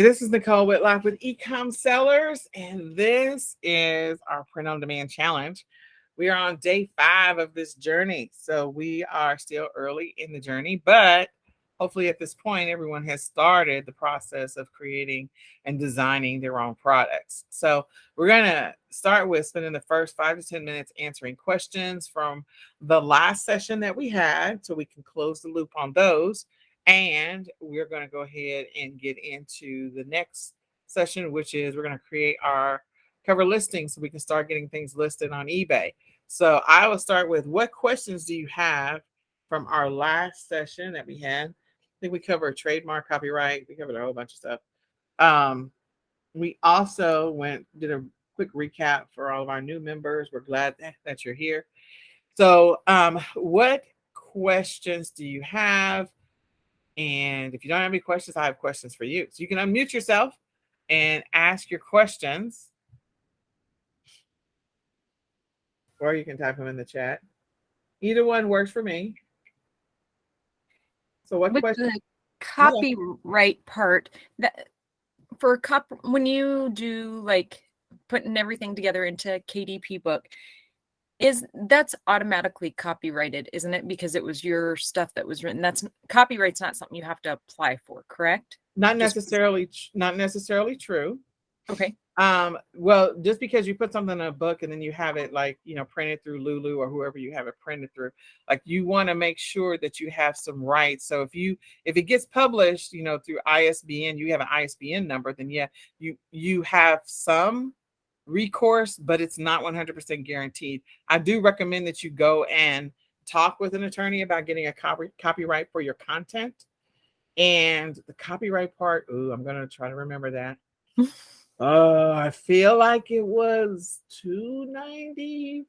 This is Nicole Whitlock with eCom Sellers, and this is our print on demand challenge. We are on day 5 of this journey, so we are still early in the journey, but hopefully at this point, everyone has started the process of creating and designing their own products. So we're going to start with spending the first 5 to 10 minutes answering questions from the last session that we had, so we can close the loop on those. And we're going to go ahead and get into the next session, which is we're going to create our cover listing so we can start getting things listed on eBay. So I will start with, what questions do you have from our last session that we had? I think we covered trademark, copyright. We covered a whole bunch of stuff. We also did a quick recap for all of our new members. We're glad that you're here. So what questions do you have? And if you don't have any questions, I have questions for you. So you can unmute yourself and ask your questions, or you can type them in the chat. Either one works for me. So what with question? the copyright part, that for when you do like putting everything together into KDP book, that's automatically copyrighted, isn't it? Because it was your stuff that was written. That's copyright's not something you have to apply for, correct? Not necessarily true. Okay. Well, just because you put something in a book and then you have it printed through Lulu or whoever you have it printed through, like you want to make sure that you have some rights. So if it gets published, through ISBN, you have an ISBN number, then yeah, you have some recourse, but it's not 100% guaranteed. I do recommend that you go and talk with an attorney about getting a copyright for your content. And the copyright part, I'm going to try to remember that. I feel like it was $295,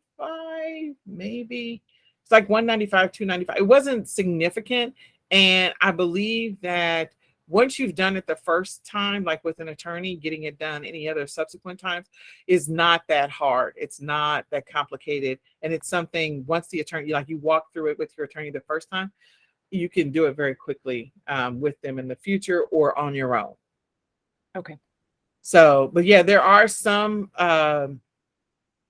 maybe. It's like $195, $295. It wasn't significant. And I believe that once you've done it the first time, like with an attorney, getting it done any other subsequent times is not that hard. It's not that complicated. And it's something, once the attorney, like you walk through it with your attorney the first time, you can do it very quickly with them in the future or on your own. Okay. So, but yeah, there are some,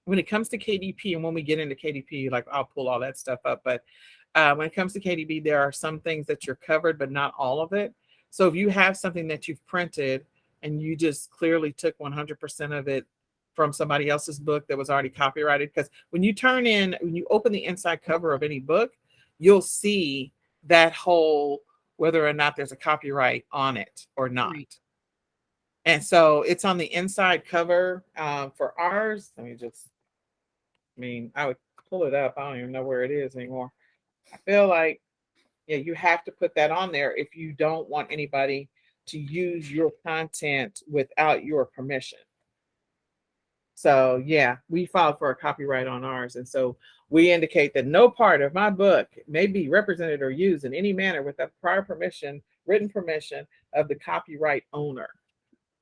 when it comes to KDP, and when we get into KDP, like I'll pull all that stuff up. But when it comes to KDP, there are some things that you're covered, but not all of it. So if you have something that you've printed and you just clearly took 100% of it from somebody else's book that was already copyrighted, because when you open the inside cover of any book, you'll see that whole, whether or not there's a copyright on it or not. Right. And so it's on the inside cover for ours. I would pull it up. I don't even know where it is anymore. I feel like, yeah, you have to put that on there if you don't want anybody to use your content without your permission. So yeah, we filed for a copyright on ours. And so we indicate that no part of my book may be represented or used in any manner without prior permission, written permission of the copyright owner.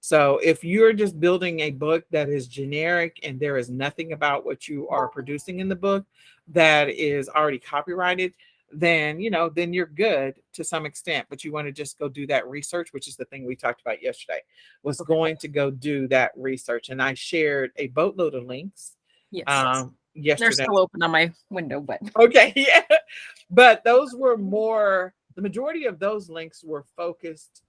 So if you're just building a book that is generic and there is nothing about what you are producing in the book that is already copyrighted, then you're good to some extent. But you want to just go do that research, which is the thing we talked about yesterday, was going to go do that research. And I shared a boatload of links. Yes. Yesterday. They're still open on my window, but okay, yeah. But those were the majority of those links were focused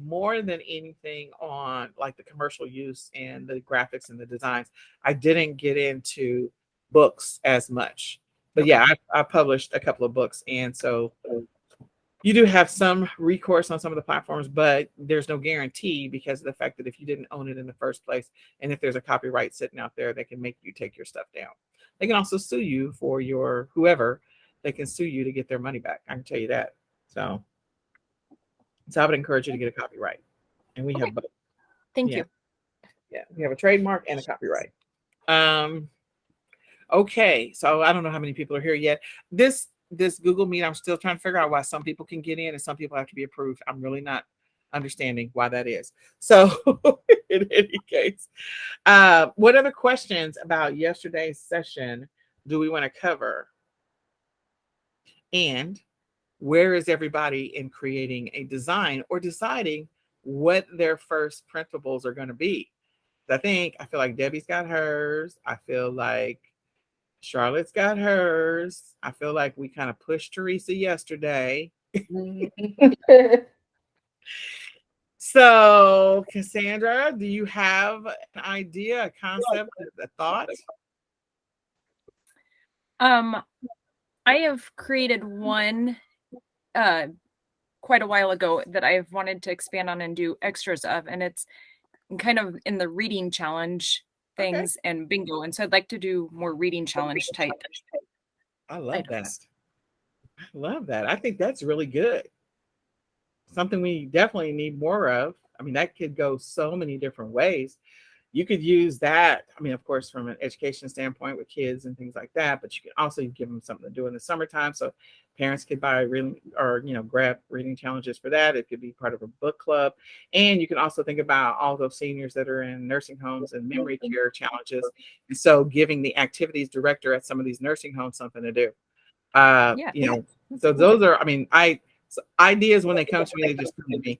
more than anything on like the commercial use and the graphics and the designs. I didn't get into books as much, but okay. Yeah, I published a couple of books. And so you do have some recourse on some of the platforms, but there's no guarantee because of the fact that if you didn't own it in the first place, and if there's a copyright sitting out there, they can make you take your stuff down. They can also sue you for your whoever. They can sue you to get their money back. I can tell you that. So I would encourage you to get a copyright. And we have both. Thank you. Yeah, we have a trademark and a copyright. Okay, so I don't know how many people are here yet. This Google Meet, I'm still trying to figure out why some people can get in and some people have to be approved. I'm really not understanding why that is. So in any case, what other questions about yesterday's session do we want to cover? And where is everybody in creating a design or deciding what their first printables are going to be. I feel like Debbie's got hers. I feel like Charlotte's got hers. I feel like we kind of pushed Teresa yesterday. So, Cassandra, do you have an idea, a concept, a thought? I have created one quite a while ago that I've wanted to expand on and do extras of, and it's kind of in the reading challenge Okay. things and bingo. And so I'd like to do more reading challenge type I love that. items. I love that. I think that's really good. Something we definitely need more of. I mean, that could go so many different ways. You could use that. I mean, of course, from an education standpoint with kids and things like that, but you can also give them something to do in the summertime. So parents could buy reading or, grab reading challenges for that. It could be part of a book club. And you can also think about all those seniors that are in nursing homes and memory care challenges. And so giving the activities director at some of these nursing homes something to do. Yeah. So those are, so ideas when they come to me, they just come to me.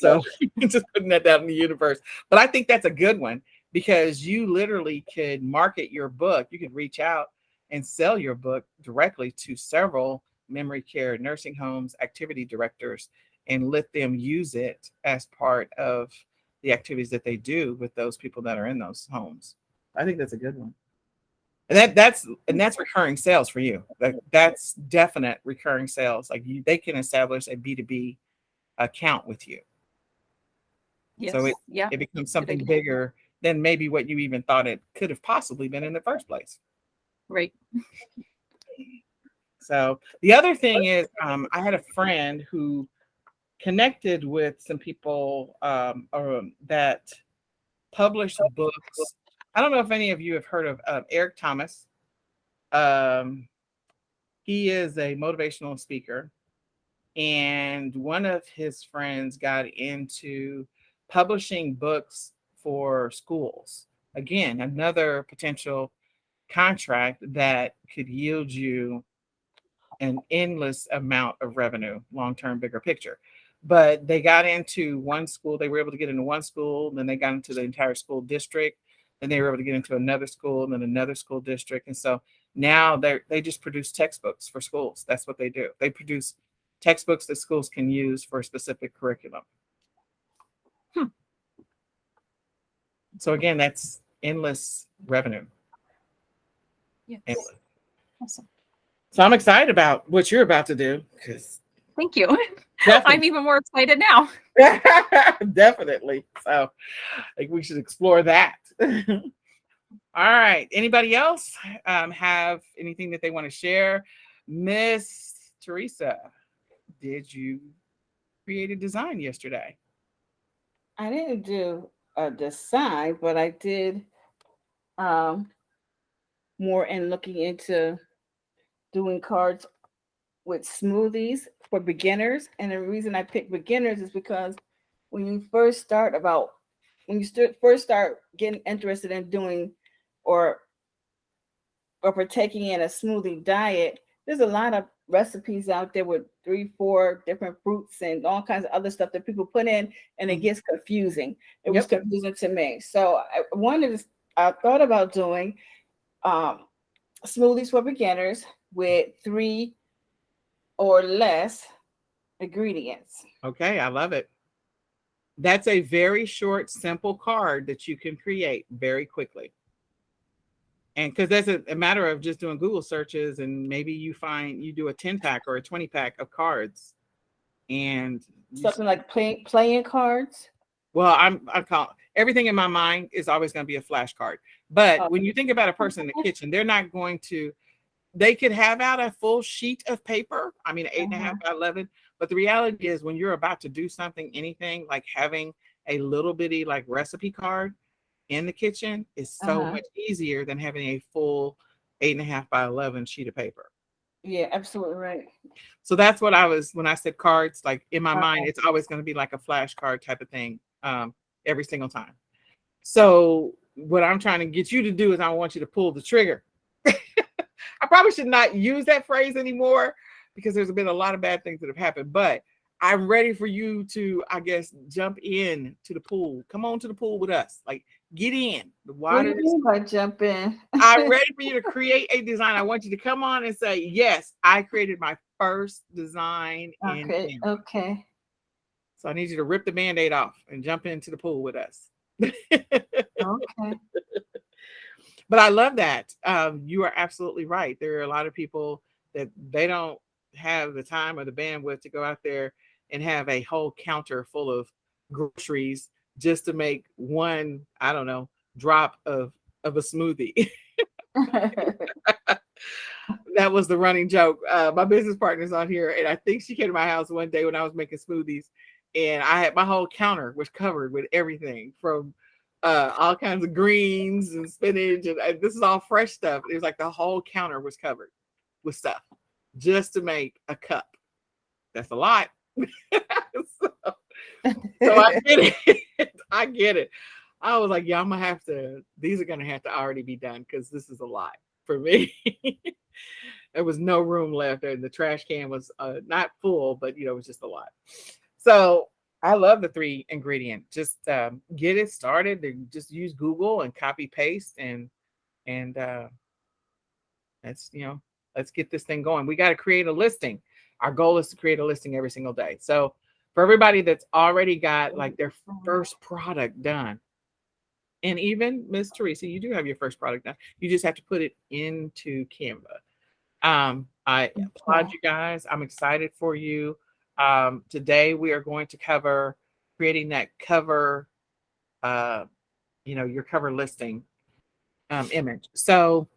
So just putting that out in the universe. But I think that's a good one because you literally could market your book. You could reach out and sell your book directly to several memory care nursing homes, activity directors, and let them use it as part of the activities that they do with those people that are in those homes. I think that's a good one. And that's recurring sales for you. That's definite recurring sales. Like they can establish a B2B account with you. Yes. So Yeah. it becomes something bigger than maybe what you even thought it could have possibly been in the first place. Right. So the other thing is, I had a friend who connected with some people that published books. I don't know if any of you have heard of Eric Thomas. Um, he is a motivational speaker, and one of his friends got into publishing books for schools. Again, another potential contract that could yield you an endless amount of revenue, long-term, bigger picture. But they got into one school, they were able to get into one school, then they got into the entire school district, then they were able to get into another school, and then another school district. And so now they just produce textbooks for schools. That's what they do. They produce textbooks that schools can use for a specific curriculum. So again, that's endless revenue. Yes. Endless. Awesome. So I'm excited about what you're about to do because Thank you. I'm even more excited now. definitely. So I think we should explore that. All right. Anybody else have anything that they want to share? Miss Teresa, did you create a design yesterday? I didn't do a design, but I did more in looking into doing cards with smoothies for beginners. And the reason I picked beginners is because when you first start first start getting interested in doing or partaking in a smoothie diet, there's a lot of recipes out there with 3, 4 different fruits and all kinds of other stuff that people put in, and it gets confusing. It was confusing to me. So I thought about doing smoothies for beginners with 3 or less ingredients. Okay, I love it. That's a very short, simple card that you can create very quickly. And because that's a matter of just doing Google searches, and maybe you do a 10-pack or a 20-pack of cards, and something like playing cards. Well, I call everything in my mind is always going to be a flashcard. But when you think about a person in the kitchen, they're not going to. They could have out a full sheet of paper. I mean, 8.5 by 11. But the reality is, when you're about to do something, anything like having a little bitty like recipe card in the kitchen is so much easier than having a full 8.5 by 11 sheet of paper. Yeah, absolutely right. So that's what when I said cards, like in my mind, it's always going to be like a flashcard type of thing every single time. So what I'm trying to get you to do is I want you to pull the trigger. I probably should not use that phrase anymore because there's been a lot of bad things that have happened, but I'm ready for you to, I guess, jump in to the pool. Come on to the pool with us. Like, get in. The What do water you is. mean by jump in? I'm ready for you to create a design. I want you to come on and say, yes, I created my first design in Okay, Canva. okay, So I need you to rip the band-aid off and jump into the pool with us. okay. But I love that. You are absolutely right. There are a lot of people that they don't have the time or the bandwidth to go out there and have a whole counter full of groceries just to make one, I don't know, drop of a smoothie. That was the running joke. My business partner's on here, and I think she came to my house one day when I was making smoothies, and I had my whole counter was covered with everything from all kinds of greens and spinach, and this is all fresh stuff. It was like the whole counter was covered with stuff just to make a cup. That's a lot. so, so I get it. I get it. I was like, yeah, I'm gonna have to. These are gonna have to already be done because this is a lot for me. There was no room left, and the trash can was not full, but it was just a lot. So I love the 3 ingredient. Just get it started. And just use Google and copy paste, and let's let's get this thing going. We got to create a listing. Our goal is to create a listing every single day. So for everybody that's already got like their first product done, and even Miss Teresa, you do have your first product done. You just have to put it into Canva. I applaud you guys. I'm excited for you. Today we are going to cover creating that cover, your cover listing image. So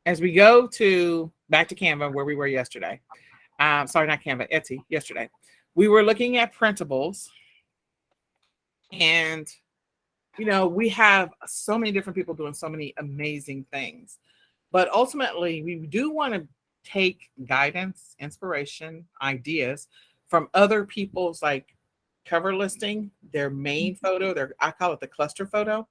as we go to back to Canva where we were yesterday, sorry, not Canva, Etsy yesterday, we were looking at printables, and we have so many different people doing so many amazing things, but ultimately we do want to take guidance, inspiration, ideas from other people's like cover listing, their main photo, I call it the cluster photo.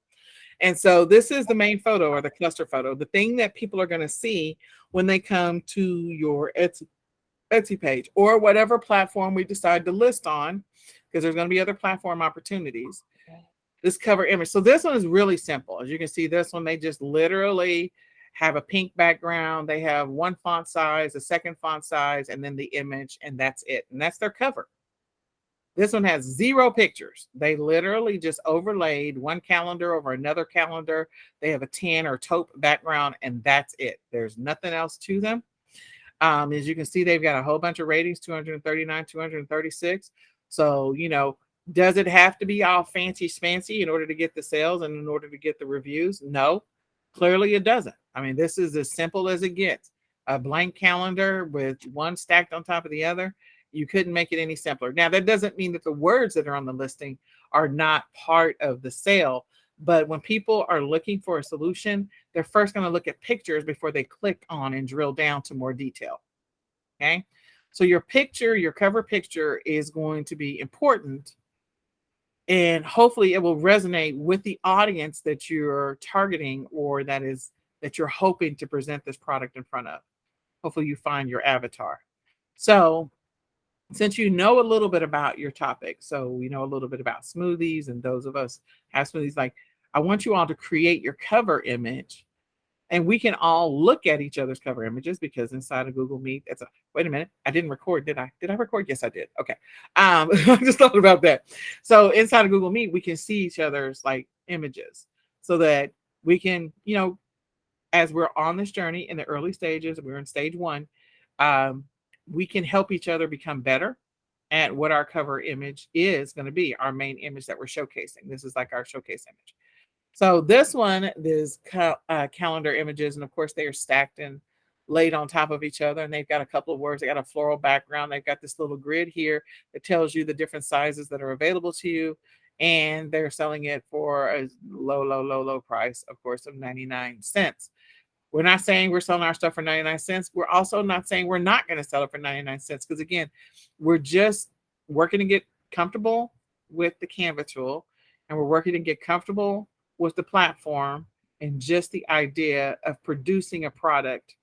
And so this is the main photo or the cluster photo, the thing that people are going to see when they come to your Etsy page or whatever platform we decide to list on, because there's going to be other platform opportunities. This cover image. So this one is really simple. As you can see, this one, they just literally have a pink background. They have one font size, a second font size, and then the image, and that's it. And that's their cover. This one has 0 pictures. They literally just overlaid one calendar over another calendar. They have a tan or taupe background, and that's it. There's nothing else to them. As you can see, they've got a whole bunch of ratings, 239, 236. So, does it have to be all fancy smancy in order to get the sales and in order to get the reviews? No, clearly it doesn't. I mean, this is as simple as it gets. A blank calendar with one stacked on top of the other. You couldn't make it any simpler. Now, that doesn't mean that the words that are on the listing are not part of the sale. But when people are looking for a solution, they're first going to look at pictures before they click on and drill down to more detail. Okay. So your picture, your cover picture is going to be important. And hopefully it will resonate with the audience that you're targeting or that you're hoping to present this product in front of. Hopefully you find your avatar. So since you know a little bit about your topic, so we know a little bit about smoothies, and those of us have smoothies, like I want you all to create your cover image, and we can all look at each other's cover images, because inside of Google Meet, wait a minute, I didn't record, did I? Did I record? Yes, I did. Okay. I just thought about that. So inside of Google Meet, we can see each other's like images so that we can, as we're on this journey in the early stages, we're in stage 1, we can help each other become better at what our cover image is going to be, our main image that we're showcasing. This is like our showcase image. So this one is calendar images, and of course they are stacked and laid on top of each other, and they've got a couple of words. They got a floral background. They've got this little grid here that tells you the different sizes that are available to you, and they're selling it for a low price, of course, of 99 cents. We're not saying we're selling our stuff for 99 cents. We're also not saying we're not going to sell it for 99 cents, because again, we're just working to get comfortable with the Canva tool, and we're working to get comfortable with the platform and just the idea of producing a product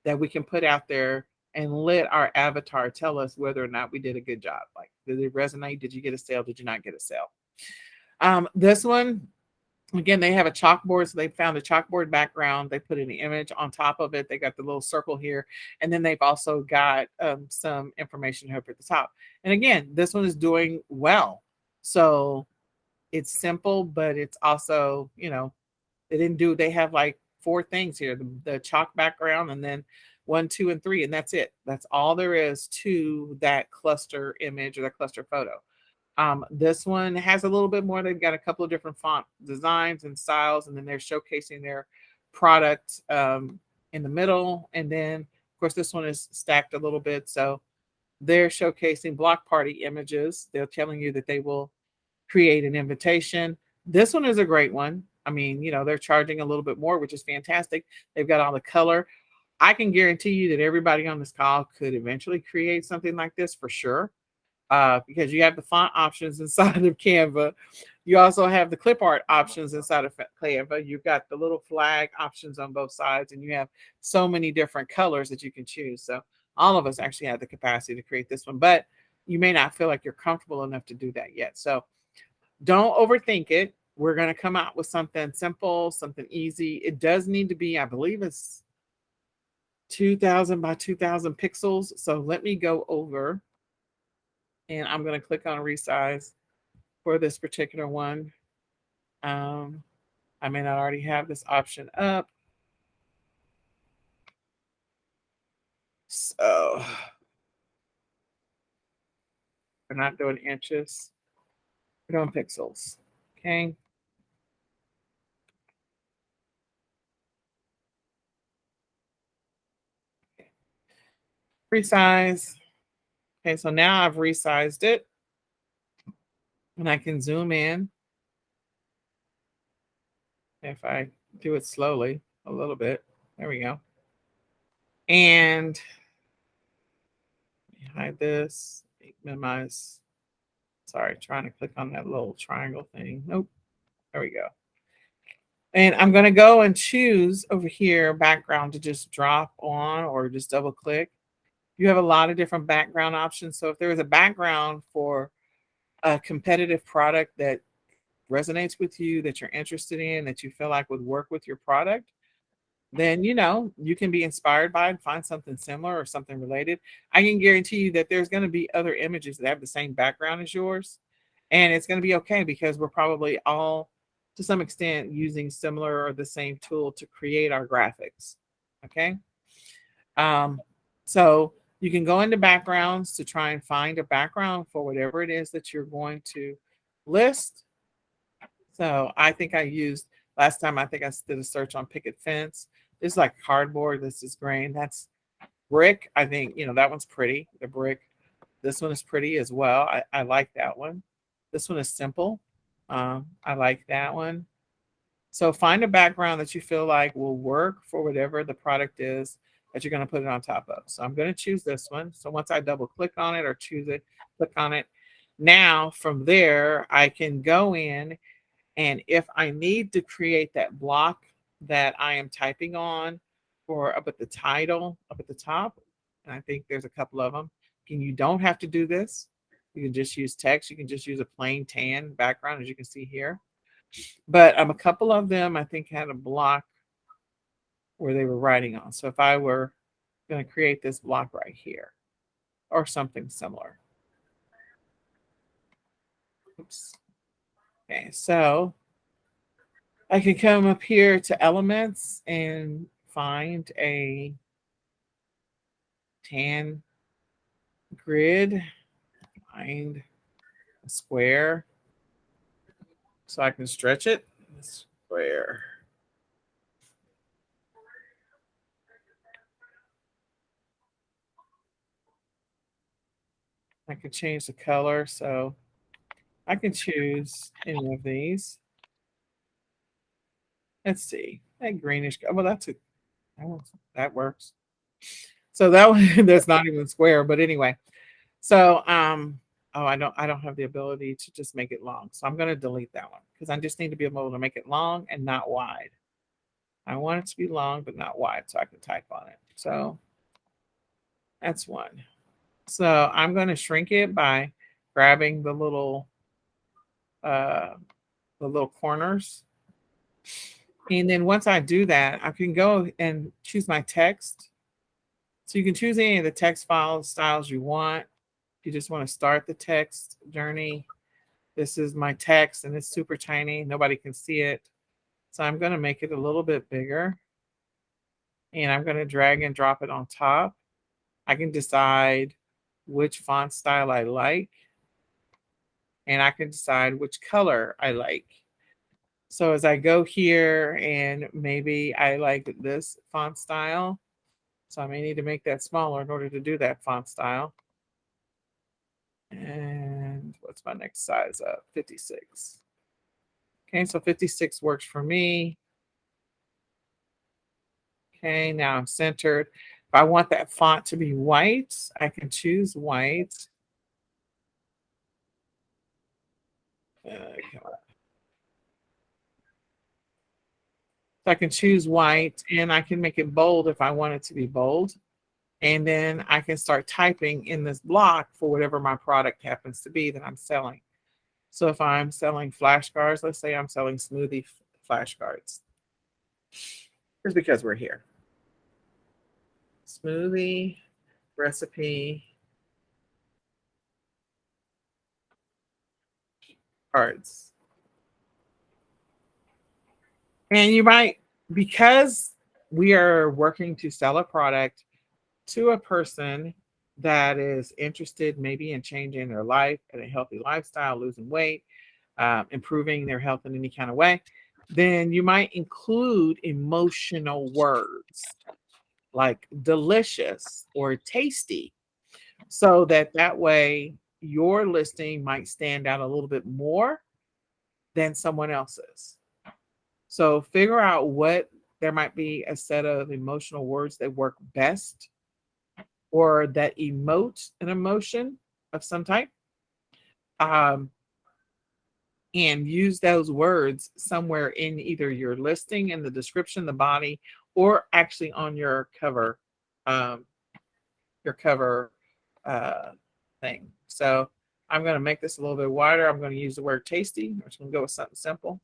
that we can put out there and let our avatar tell us whether or not we did a good job. Like, did it resonate? Did you get a sale? Did you not get a sale? This one, again, they have a chalkboard. So they found a chalkboard background. They put an image on top of it. They got the little circle here. And then they've also got some information up at the top. And again, this one is doing well. So it's simple, but it's also, they have like 4 things here, the chalk background, and then 1, 2, and 3. And that's it. That's all there is to that cluster image or that cluster photo. This one has a little bit more. They've got a couple of different font designs and styles, and then they're showcasing their product in the middle. And then, of course, this one is stacked a little bit. So they're showcasing block party images. They're telling you that they will create an invitation. This one is a great one. I mean, they're charging a little bit more, which is fantastic. They've got all the color. I can guarantee you that everybody on this call could eventually create something like this for sure. Because you have the font options inside of Canva. You also have the clip art options inside of Canva. You've got the little flag options on both sides, and you have so many different colors that you can choose. So all of us actually have the capacity to create this one, but you may not feel like you're comfortable enough to do that yet. So don't overthink it. We're going to come out with something simple, something easy. It does need to be, I believe it's 2000 by 2000 pixels. So let me go over, and I'm going to click on resize for this particular one. I may not already have this option up. So we're not doing inches. We're doing pixels. Okay. Resize. Okay, so now I've resized it. And I can zoom in. If I do it slowly a little bit. There we go. And hide this, minimize. Sorry, trying to click on that little triangle thing. Nope. There we go. And I'm going to go and choose over here background to just drop on or just double click. You have a lot of different background options. So if there is a background for a competitive product that resonates with you, that you're interested in, that you feel like would work with your product, then you can be inspired by it and find something similar or something related. I can guarantee you that there's going to be other images that have the same background as yours, and it's going to be okay because we're probably all to some extent using similar or the same tool to create our graphics. Okay. So you can go into backgrounds to try and find a background for whatever it is that you're going to list. So I think I used last time, I think I did a search on picket fence. This is like cardboard. This is grain. That's brick. I think, that one's pretty. The brick. This one is pretty as well. I like that one. This one is simple. I like that one. So find a background that you feel like will work for whatever the product is that you're going to put it on top of. So I'm going to choose this one. So once I double click on it or choose it, click on it. Now from there, I can go in, and if I need to create that block that I am typing on for up at the title, up at the top, and I think there's a couple of them, you don't have to do this. You can just use text. You can just use a plain tan background, as you can see here. But a couple of them, I think, had a block where they were writing on. So if I were going to create this block right here or something similar. Oops. Okay, so I can come up here to elements and find a tan grid, find a square so I can stretch it. Square. I can change the color, so I can choose any of these. Let's see, that greenish. Well, that works. So that one, that's not even square, but anyway. So oh, I don't have the ability to just make it long. So I'm going to delete that one because I just need to be able to make it long and not wide. I want it to be long but not wide so I can type on it. So That's one. So I'm going to shrink it by grabbing uh, the little corners. And then once I do that, I can go and choose my text. So you can choose any of the text file styles you want. If you just want to start the text journey, this is my text and it's super tiny. Nobody can see it. So I'm going to make it a little bit bigger. And I'm going to drag and drop it on top. I can decide which font style I like. And I can decide which color I like. So as I go here and maybe I like this font style, so I may need to make that smaller in order to do that font style. And what's my next size up? 56. Okay, so 56 works for me. Okay, now I'm centered. If I want that font to be white, I can choose white. Come on. So I can choose white and I can make it bold if I want it to be bold. And then I can start typing in this block for whatever my product happens to be that I'm selling. So if I'm selling flashcards, let's say I'm selling smoothie flashcards. Just because we're here. Smoothie recipe cards. And you might, because we are working to sell a product to a person that is interested maybe in changing their life and a healthy lifestyle, losing weight, improving their health in any kind of way, then you might include emotional words like delicious or tasty, so that way your listing might stand out a little bit more than someone else's. So figure out what there might be a set of emotional words that work best or that emote an emotion of some type. Um, and use those words somewhere in either your listing, in the description, the body, or actually on um, your cover thing. So I'm going to make this a little bit wider. I'm going to use the word tasty. I'm just going to go with something simple.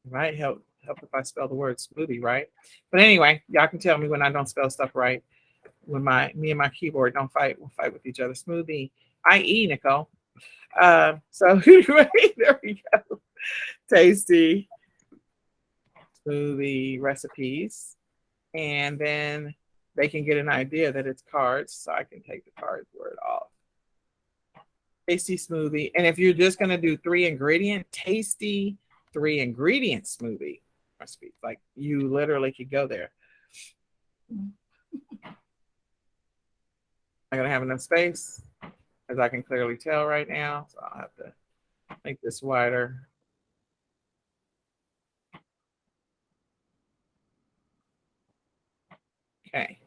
Right? Help if I spell the word smoothie right. But anyway, y'all can tell me when I don't spell stuff right. When me and my keyboard don't fight, we'll fight with each other. Smoothie, I.e. Nicole. So anyway, there we go. Tasty smoothie recipes. And then they can get an idea that it's cards. So I can take the cards word off. Tasty smoothie. And if you're just going to do 3-ingredient, tasty 3-ingredient smoothie recipe, like you literally could go there. I'm going to have enough space, as I can clearly tell right now. So I'll have to make this wider. Okay.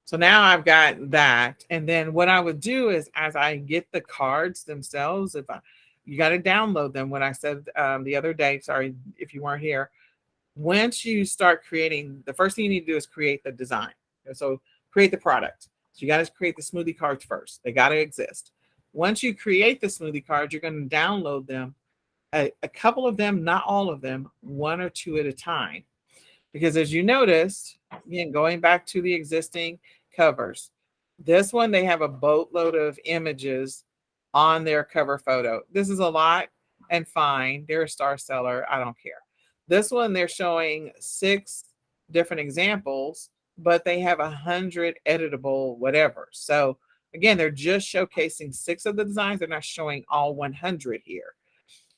So now I've got that. And then what I would do is, as I get the cards themselves, you got to download them. When I said the other day, sorry if you weren't here, once you start creating, the first thing you need to do is create the design. So create the product. So you got to create the smoothie cards first. They got to exist. Once you create the smoothie cards, you're going to download them, a couple of them, not all of them, 1 or 2 at a time. Because as you noticed, again, going back to the existing covers, this one, they have a boatload of images on their cover photo. This is a lot and fine. They're a star seller. I don't care. This one, they're showing 6 different examples, but they have 100 editable whatever. So again, they're just showcasing 6 of the designs. They're not showing all 100 here.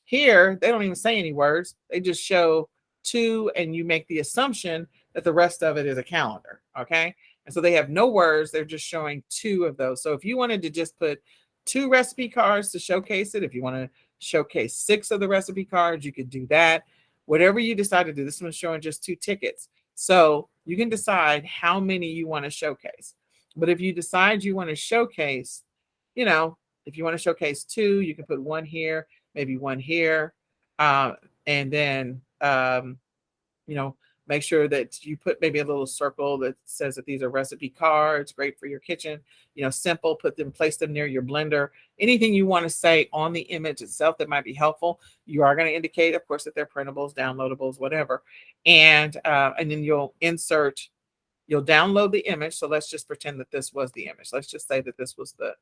Here, they don't even say any words. They just show 2, and you make the assumption that the rest of it is a calendar. Okay. And so they have no words. They're just showing 2 of those. So if you wanted to just put 2 recipe cards to showcase it, if you want to showcase 6 of the recipe cards, you could do that. Whatever you decide to do. This one's showing just 2 tickets. So you can decide how many you want to showcase. But if you decide you want to showcase, if If you want to showcase 2, you can put 1 here, maybe 1 here. And then, you know, make sure that you put maybe a little circle that says that these are recipe cards, great for your kitchen, you know, simple, place them near your blender. Anything you want to say on the image itself that might be helpful. You are going to indicate, of course, that they're printables, downloadables, whatever. And then you'll download the image. So let's just pretend that this was the image. Let's just say that this was the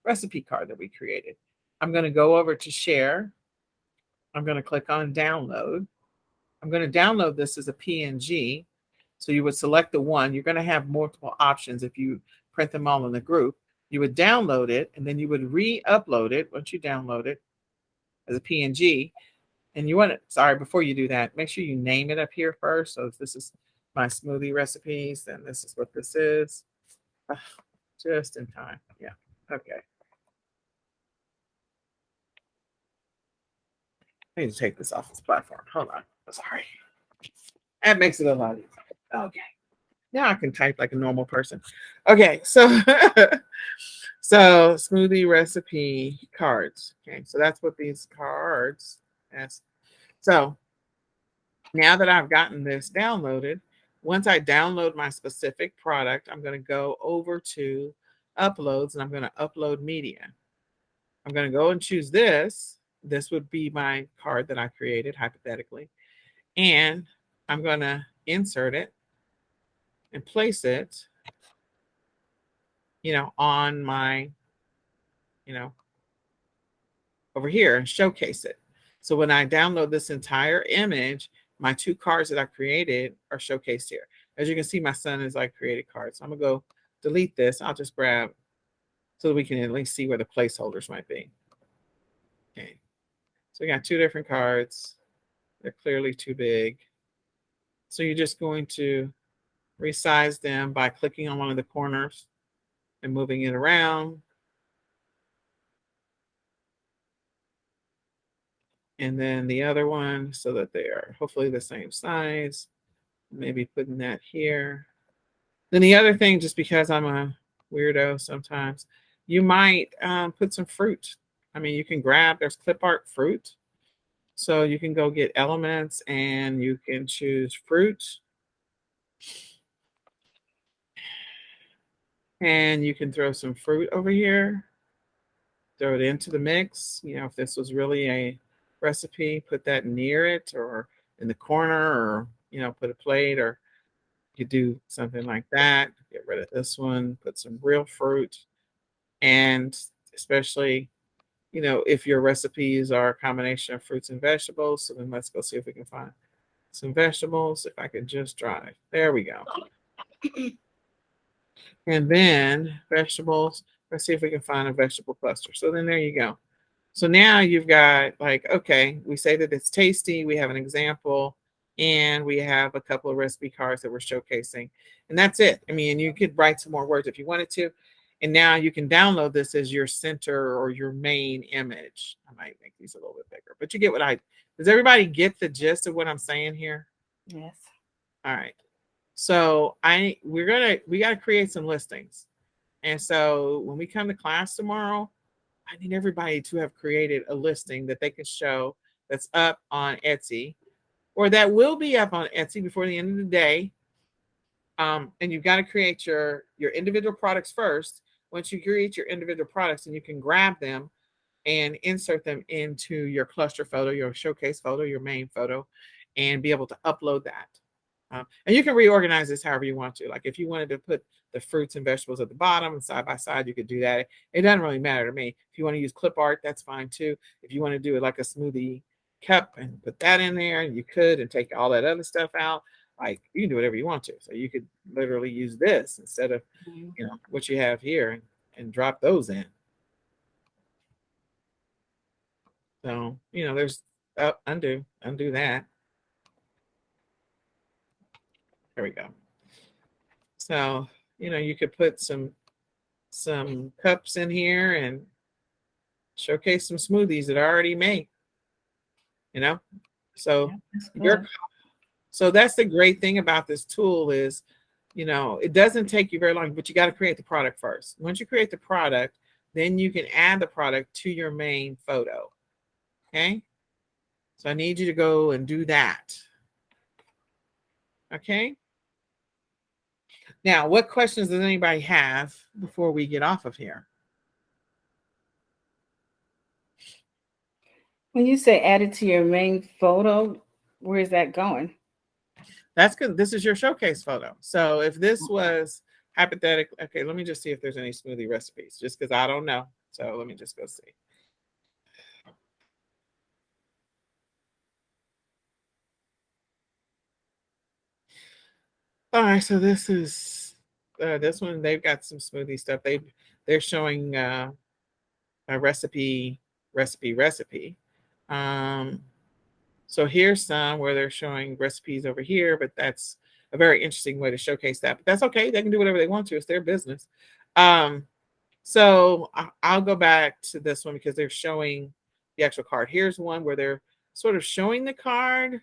recipe card that we created. I'm going to go over to share. I'm going to click on download. I'm going to download this as a PNG. So you would select the one. You're going to have multiple options if you print them all in the group. You would download it, and then you would re-upload it once you download it as a PNG. And you want it, sorry, before you do that, make sure you name it up here first. So if this is my smoothie recipes, then this is what this is. Just in time. Yeah. Okay. I need to take this off this platform. Hold on. Sorry. That makes it a lot easier. Okay. Now I can type like a normal person. Okay. So, so smoothie recipe cards. Okay. So that's what these cards is. So now that I've gotten this downloaded, once I download my specific product, I'm going to go over to uploads and I'm going to upload media. I'm going to go and choose this. This would be my card that I created hypothetically. And I'm going to insert it and place it, on my, over here and showcase it. So when I download this entire image, my 2 cards that I created are showcased here. As you can see, my son has created cards. So I'm going to go delete this. I'll just grab so that we can at least see where the placeholders might be. Okay. So we got 2 different cards. They're clearly too big. So you're just going to resize them by clicking on one of the corners and moving it around. And then the other one so that they are hopefully the same size. Maybe putting that here. Then the other thing, just because I'm a weirdo sometimes, you might put some fruit. I mean, you can grab, there's clip art fruit. So you can go get elements and you can choose fruit. And you can throw some fruit over here. Throw it into the mix. If this was really a recipe, put that near it or in the corner, or put a plate, or you do something like that. Get rid of this one, put some real fruit. And especially, if your recipes are a combination of fruits and vegetables. So then let's go see if we can find some vegetables. If I could just drive. There we go. And then vegetables. Let's see if we can find a vegetable cluster. So then there you go. So now you've got okay, we say that it's tasty. We have an example and we have a couple of recipe cards that we're showcasing. And that's it. I mean, you could write some more words if you wanted to. And now you can download this as your center or your main image. I might make these a little bit bigger, but you get does everybody get the gist of what I'm saying here? Yes. All right. So we got to create some listings. And so when we come to class tomorrow, I need everybody to have created a listing that they can show that's up on Etsy, or that will be up on Etsy before the end of the day. And you've got to create your individual products first. Once you create your individual products, and you can grab them and insert them into your cluster photo, your showcase photo, your main photo, and be able to upload that. And you can reorganize this however you want to. Like if you wanted to put the fruits and vegetables at the bottom and side by side, you could do that. It doesn't really matter to me. If you want to use clip art, that's fine too. If you want to do it like a smoothie cup and put that in there, you could, and take all that other stuff out. You can do whatever you want to. So you could literally use this instead of what you have here, and drop those in. So there's undo that. There we go. So you could put some cups in here and showcase some smoothies that are already made. So so that's the great thing about this tool is, it doesn't take you very long, but you got to create the product first. Once you create the product, then you can add the product to your main photo. Okay. So I need you to go and do that. Okay. Now, what questions does anybody have before we get off of here? When you say add it to your main photo, where is that going? That's good. This is your showcase photo. So if this was hypothetical, okay, let me just see if there's any smoothie recipes, just because I don't know. So let me just go see. All right, so this one. They've got some smoothie stuff. They're showing a recipe. Um, so here's some where they're showing recipes over here, but that's a very interesting way to showcase that. But that's okay. They can do whatever they want to. It's their business. So I'll go back to this one because they're showing the actual card. Here's one where they're sort of showing the card,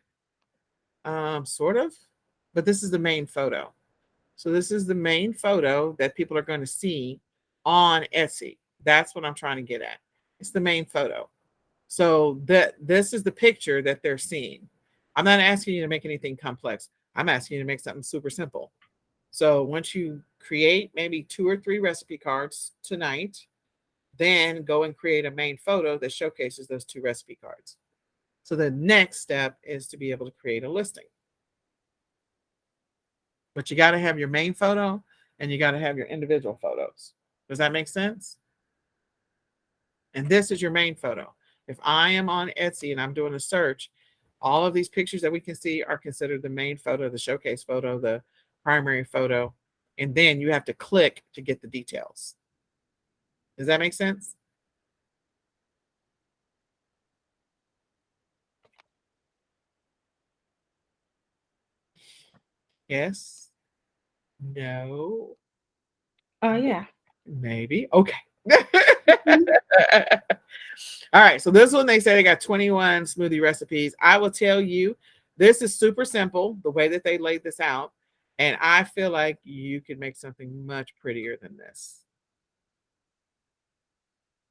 sort of, but this is the main photo. So this is the main photo that people are going to see on Etsy. That's what I'm trying to get at. It's the main photo. So this is the picture that they're seeing. I'm not asking you to make anything complex. I'm asking you to make something super simple. So once you create maybe 2 or 3 recipe cards tonight, then go and create a main photo that showcases those 2 recipe cards. So the next step is to be able to create a listing. But you got to have your main photo and you got to have your individual photos. Does that make sense? And this is your main photo. If I am on Etsy and I'm doing a search, all of these pictures that we can see are considered the main photo, the showcase photo, the primary photo, and then you have to click to get the details. Does that make sense? Yes? No? Yeah. Maybe? Okay. All right, so this one they say they got 21 smoothie recipes. I will tell you, this is super simple, the way that they laid this out. And I feel like you could make something much prettier than this.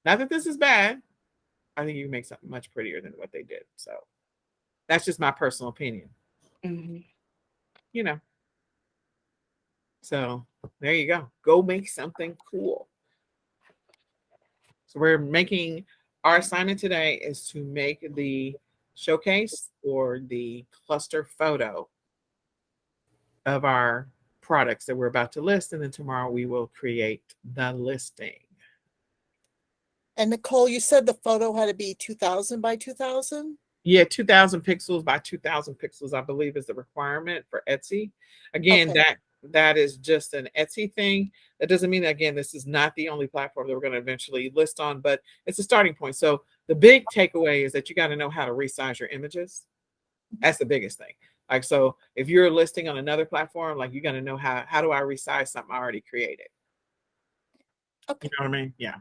Not that this is bad. I think you can make something much prettier than what they did. So that's just my personal opinion. Mm-hmm. You know. So there you go. Go make something cool. So we're making our assignment today is to make the showcase or the cluster photo of our products that we're about to list. And then tomorrow we will create the listing. And Nicole, you said the photo had to be 2000 by 2000? Yeah, 2000 pixels by 2000 pixels, I believe, is the requirement for Etsy. Again, Okay. that is just an Etsy thing. That doesn't mean that, again, this is not the only platform that we're going to eventually list on, but it's a starting point. So the big takeaway is that you got to know how to resize your images. That's the biggest thing. Like, so if you're listing on another platform, like you got to know how do I resize something I already created? Okay. You know what I mean? Yeah.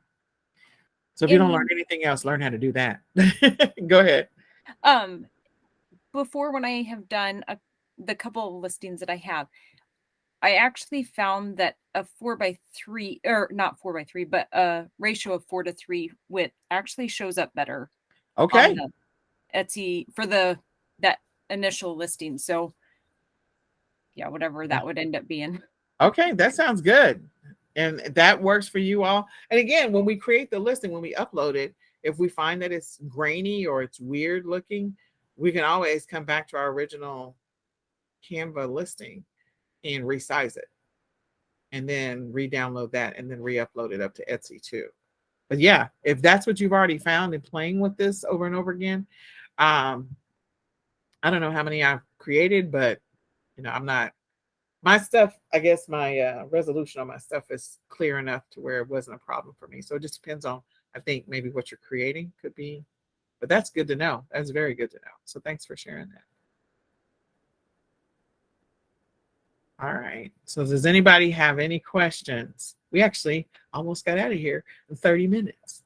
So if you don't learn anything else, learn how to do that. Go ahead. Before, when I have done the couple of listings that I have, I actually found that a 4x3, or not 4x3, but a ratio of 4:3 width actually shows up better Okay. on the Etsy for that initial listing. So yeah, whatever that would end up being. Okay, that sounds good. And that works for you all. And again, when we create the listing, when we upload it, if we find that it's grainy or it's weird looking, we can always come back to our original Canva listing and resize it. And then re-download that and then re-upload it up to Etsy too. But yeah, if that's what you've already found and playing with this over and over again, I don't know how many I've created, but I'm not my stuff, I guess my resolution on my stuff is clear enough to where it wasn't a problem for me. So it just depends on, I think, maybe what you're creating could be, but that's good to know. That's very good to know. So thanks for sharing that. All right. So does anybody have any questions? We actually almost got out of here in 30 minutes.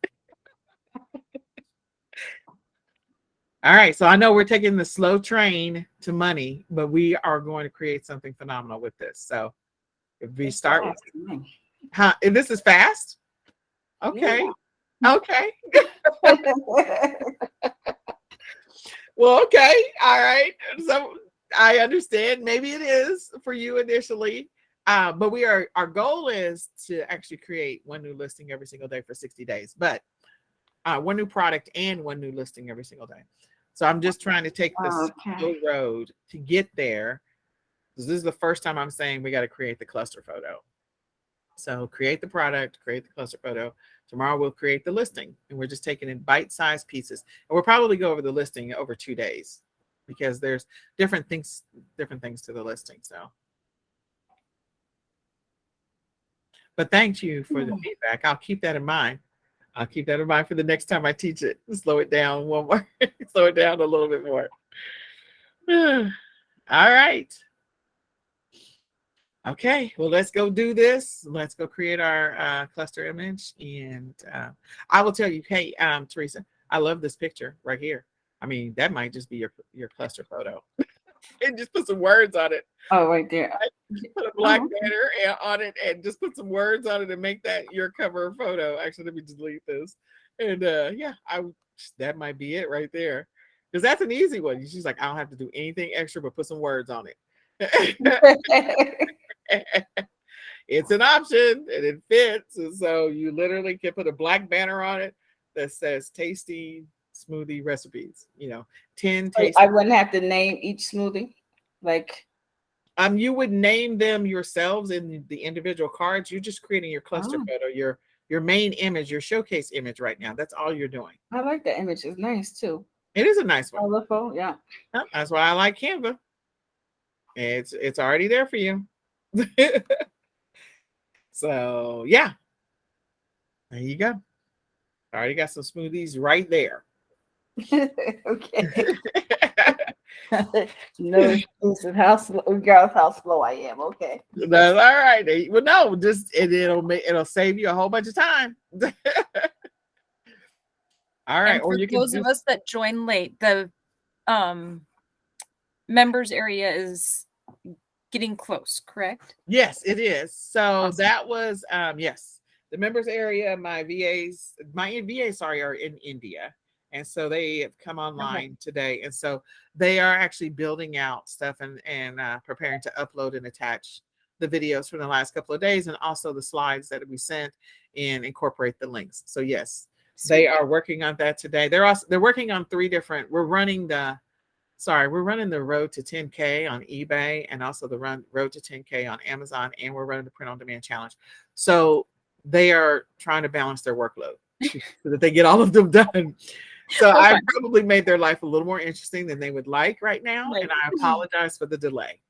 All right. So I know we're taking the slow train to money, but we are going to create something phenomenal with this. So if we start with, if this is fast. Okay. Yeah. Okay. Well, okay. All right. So I understand. Maybe it is for you initially. But our goal is to actually create one new listing every single day for 60 days. But one new product and one new listing every single day. So I'm just trying to take this slow Okay. road to get there. This is the first time I'm saying we got to create the cluster photo. So create the product, create the cluster photo. Tomorrow we'll create the listing, and we're just taking in bite-sized pieces. And we'll probably go over the listing over 2 days because there's different things to the listing. So, but thank you for the feedback. I'll keep that in mind. I'll keep that in mind for the next time I teach it. Slow it down one more, slow it down a little bit more. All right. Okay, well, let's go do this. Let's go create our cluster image. And I will tell you, hey, Teresa, I love this picture right here. I mean, that might just be your cluster photo. And just put some words on it. Oh, right there. Put a black Oh. banner on it and just put some words on it and make that your cover photo. Actually, let me delete this. And yeah, that might be it right there. Because that's an easy one. She's like, I don't have to do anything extra but put some words on it. It's an option and it fits. And so you literally can put a black banner on it that says tasty smoothie recipes, 10 tasty. I wouldn't have to name each smoothie. Like you would name them yourselves in the individual cards. You're just creating your cluster photo, your main image, your showcase image right now. That's all you're doing. I like the image. It's nice too. It is a nice one. Colorful, yeah. That's why I like Canva. It's already there for you. So yeah, there you go. I already got some smoothies right there. Okay. No excuses. Regardless how slow I am. Okay. That's all right. Well, no, it'll save you a whole bunch of time. All right. And for those of us that join late, the members area is getting close, correct? Yes, it is. So awesome. That was yes, the members area. My VAs are in India, and so they have come online today, and so they are actually building out stuff and preparing to upload and attach the videos from the last couple of days, and also the slides that we sent and incorporate the links. So yes, they are working on that today. They're working on 3 different. We're running the road to 10K on eBay and also the road to 10K on Amazon, and we're running the print on demand challenge. So they are trying to balance their workload so that they get all of them done. So I probably made their life a little more interesting than they would like right now. And I apologize for the delay.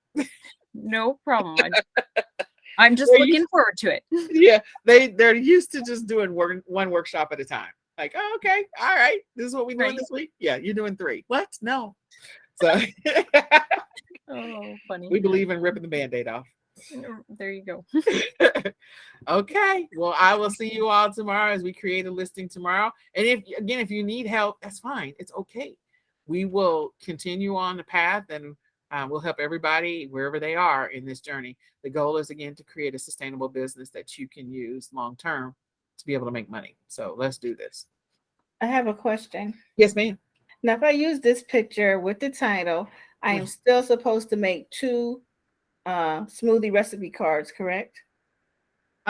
No problem. I'm just looking forward to it. Yeah, they're used to just doing one workshop at a time. Like, oh, okay, all right, this is what we're doing this week. Yeah, you're doing 3. What? No. So funny. We believe in ripping the Band-Aid off. There you go. Okay. Well, I will see you all tomorrow as we create a listing tomorrow. And if you need help, that's fine. It's okay. We will continue on the path and we'll help everybody wherever they are in this journey. The goal is, again, to create a sustainable business that you can use long term to be able to make money. So let's do this. I have a question. Yes, ma'am. Now, if I use this picture with the title, I am still supposed to make 2 smoothie recipe cards, correct?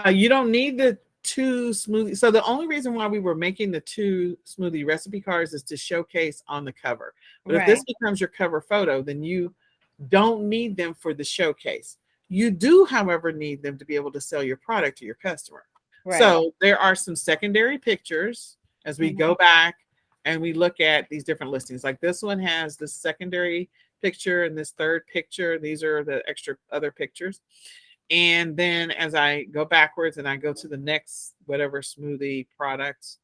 You don't need the 2 smoothie. So the only reason why we were making the 2 smoothie recipe cards is to showcase on the cover. But if this becomes your cover photo, then you don't need them for the showcase. You do, however, need them to be able to sell your product to your customer. Right. So there are some secondary pictures as we go back and we look at these different listings. Like this one has the secondary picture and this third picture. These are the extra other pictures. And then as I go backwards and I go to the next whatever smoothie product,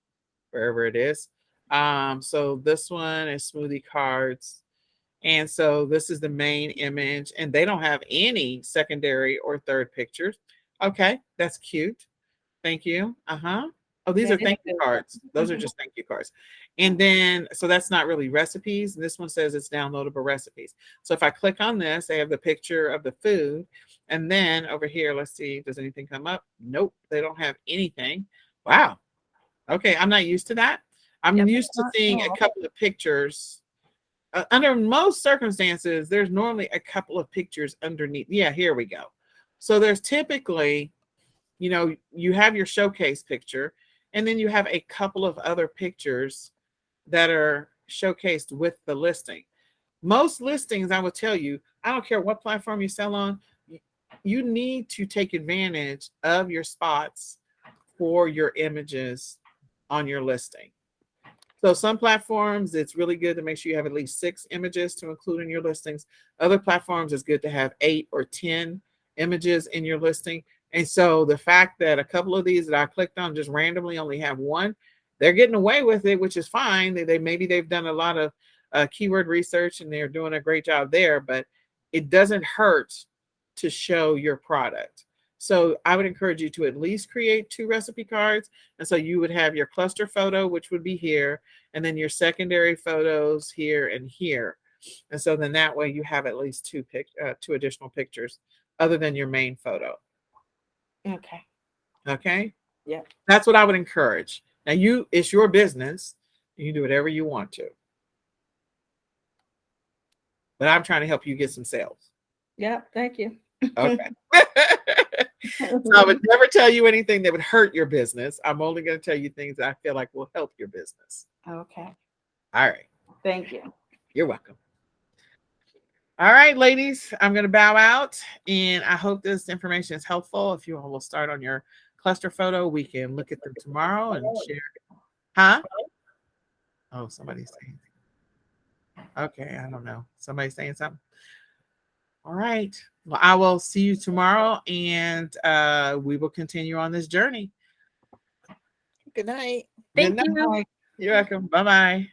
wherever it is. So this one is smoothie cards. And so this is the main image, and they don't have any secondary or third pictures. Okay, that's cute. Thank you. Oh, these are thank you cards. Those are just thank you cards. And then, so that's not really recipes. And this one says it's downloadable recipes. So if I click on this, they have the picture of the food. And then over here, let's see, does anything come up? Nope, they don't have anything. Wow. Okay, I'm not used to that. I'm Yep. used to seeing a Oh. couple of pictures. Under most circumstances, there's normally a couple of pictures underneath. Yeah, here we go. So there's typically, you have your showcase picture, and then you have a couple of other pictures that are showcased with the listing. Most listings, I will tell you, I don't care what platform you sell on, you need to take advantage of your spots for your images on your listing. So some platforms, it's really good to make sure you have at least 6 images to include in your listings. Other platforms, it's good to have 8 or 10 images in your listing. And so the fact that a couple of these that I clicked on just randomly only have one, they're getting away with it, which is fine. Maybe they've done a lot of keyword research and they're doing a great job there, but it doesn't hurt to show your product. So I would encourage you to at least create 2 recipe cards. And so you would have your cluster photo, which would be here, and then your secondary photos here and here. And so then that way you have at least 2 additional pictures other than your main photo. Okay. Okay. Yeah. That's what I would encourage. Now it's your business. You can do whatever you want to. But I'm trying to help you get some sales. Yeah. Thank you. Okay. So I would never tell you anything that would hurt your business. I'm only going to tell you things that I feel like will help your business. Okay. All right. Thank you. You're welcome. All right, ladies, I'm going to bow out, and I hope this information is helpful. If you all will start on your cluster photo, we can look at them tomorrow and share. Huh? Oh, somebody's saying. Okay, I don't know. Somebody's saying something. All right. Well, I will see you tomorrow, and we will continue on this journey. Good night. Thank Good you. night. You're welcome. Bye-bye.